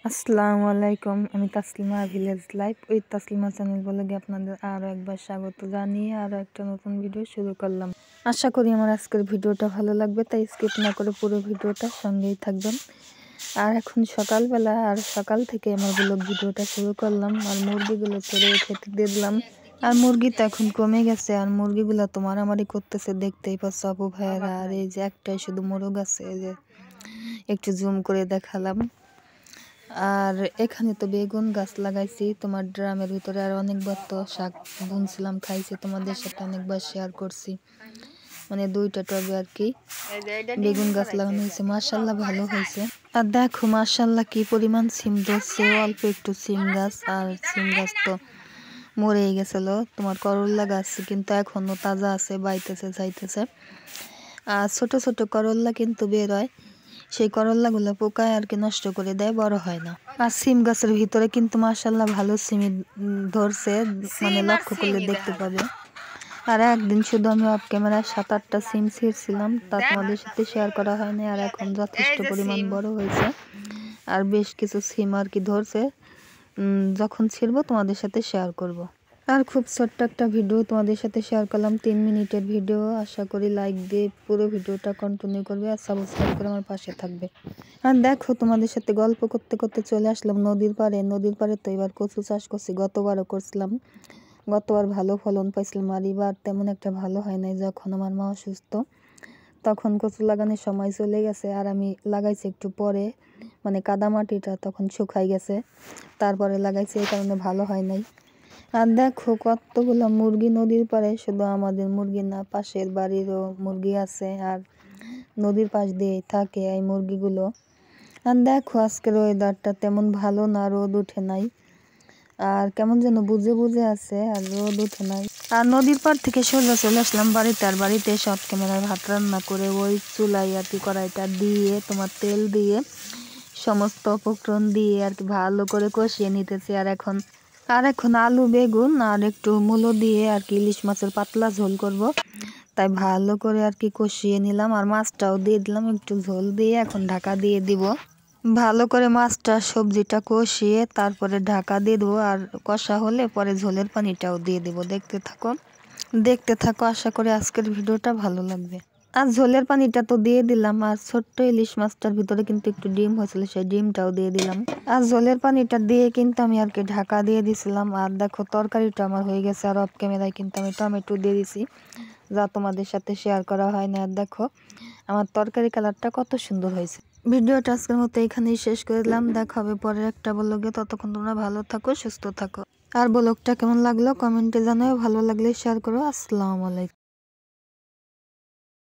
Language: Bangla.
আসসালামু আলাইকুম। আমি Taslima village life with Taslima channel বলে আপনাদের আরও একবার স্বাগত জানিয়ে আরও একটা নতুন ভিডিও শুরু করলাম। আশা করি আমার আজকের ভিডিওটা ভালো লাগবে, তাই স্কিপ না করে পুরো ভিডিওটা সঙ্গেই থাকবেন। আর এখন সকালবেলা, আর সকাল থেকে আমার ব্লগ ভিডিওটা শুরু করলাম। আর মুরগিগুলো ছেড়ে খেতে দিয়ে দিলাম। আর মুরগি তো এখন কমে গেছে, আর মুরগিগুলো তো মারামারি করতেছে, দেখতেই পাচ্ছ আপু ভাইয়েরা। আর এই যে একটাই শুধু মোরগ আছে, এই যে একটু জুম করে দেখালাম। আর এখানে তো বেগুন গাছ লাগাইছি তোমার ড্রামের ভিতরে। আর অনেকবার তো শাক বুনছিলাম, খাইছি, তোমাদের সাথে অনেকবার শেয়ার করছি। মানে 2টা টবে আর কি বেগুন গাছ লাগানো হয়েছে, মাশাল্লাহ ভালো হয়েছে। আর দেখো মাশাল্লাহ কি পরিমাণ সিম ধরছে, অল্প একটু সিম গাছ। আর সিম গাছ তো মরেই গেছিল। তোমার করল্লা গাছ কিন্তু এখনো তাজা আছে, বাইতেছে যাইতেছে। আর ছোট ছোট করল্লা কিন্তু বের হয়, সেই করল্লাগুলো পোকায় আর কি নষ্ট করে দেয়, বড় হয় না। আর সিম গাছের ভিতরে কিন্তু মাশাল্লাহ ভালো সিমি ধরছে, মানে লক্ষ্য করলে দেখতে পাবে। আর একদিন শুধু আমি অফ ক্যামেরায় 7-8টা সিম ছিঁড়ছিলাম, তা তোমাদের সাথে শেয়ার করা হয়নি। আর এখন যথেষ্ট পরিমাণ বড় হয়েছে, আর বেশ কিছু সিম আর কি ধরছে। যখন ছিঁড়বো তোমাদের সাথে শেয়ার করব। আর খুব ছোট্ট একটা ভিডিও তোমাদের সাথে শেয়ার করলাম, 3 মিনিটের ভিডিও। আশা করি লাইক দিয়ে পুরো ভিডিওটা কন্টিনিউ করবে আর সাবস্ক্রাইব করে আমার পাশে থাকবে। আর দেখো তোমাদের সাথে গল্প করতে করতে চলে আসলাম নদীর পাড়ে। নদীর পাড়ে তো এবার কচু চাষ করছি, গতবারও করছিলাম। গতবার ভালো ফলন পাইছিলাম, আর এবার তেমন একটা ভালো হয় নাই। যখন আমার মা অসুস্থ তখন কচু লাগানোর সময় চলে গেছে, আর আমি লাগাইছি একটু পরে, মানে কাদামাটিটা তখন শুকাই গেছে, তারপরে লাগাইছি, এই কারণে ভালো হয় নাই। আর দেখো কতগুলো মুরগি নদীর পাড়ে, শুধু আমাদের মুরগি না, পাশের বাড়িরও মুরগি আছে, আর নদীর পাশ দিয়েই থাকে এই মুরগিগুলো। আর দেখো আজকের ওয়েদারটা তেমন ভালো না, রোদ উঠে নাই, আর কেমন যেন বুঝে বুঝে আছে, আর রোদ উঠে নাই। আর নদীর পাড় থেকে সোজা চলে আসলাম বাড়িতে। আর বাড়িতে সব ক্যামেরায় ভাত রান্না করে ওই চুলাই আর কি কড়াইটা দিয়ে তোমার তেল দিয়ে সমস্ত উপকরণ দিয়ে আর কি ভালো করে কষিয়ে নিতেছি। আর এখন আলু বেগুন আর একটু মূলো দিয়ে আর কি ইলিশ মাছের পাতলা ঝোল করব, তাই ভালো করে আর কি কষিয়ে নিলাম। আর মাছটাও দিয়ে দিলাম একটু ঝোল দিয়ে, এখন ঢাকা দিয়ে দিব। ভালো করে মাছটা সবজিটা কষিয়ে তারপরে ঢাকা দিয়ে দেবো। আর কষা হলে পরে ঝোলের পানিটাও দিয়ে দেবো। দেখতে থাকো, আশা করি আজকের ভিডিওটা ভালো লাগবে। আর ঝোলের পানিটা তো দিয়ে দিলাম। আর ছোট্ট ইলিশ মাছটার ভিতরে কিন্তু একটু ডিম হয়েছিল, সেই ডিমটাও দিয়ে দিলাম। আর ঝোলের পানিটা দিয়ে কিন্তু আমি আর কি ঢাকা দিয়ে দিছিলাম। আর দেখো তরকারিটা আমার হয়ে গেছে। আর অফ ক্যামেরায় কিন্তু আমি টমেটো দিয়ে দিছি, যা তোমাদের সাথে শেয়ার করা হয় না। আর দেখো আমার তরকারি কালারটা কত সুন্দর হয়েছে। ভিডিওটা আজকের মতো এখানেই শেষ করে দিলাম। দেখা হবে পরের একটা ব্লগে, ততক্ষণ তোমরা ভালো থাকো, সুস্থ থাকো। আর ব্লগটা কেমন লাগলো কমেন্টে জানাও, ভালো লাগলে শেয়ার করো। আসসালামু আলাইকুম।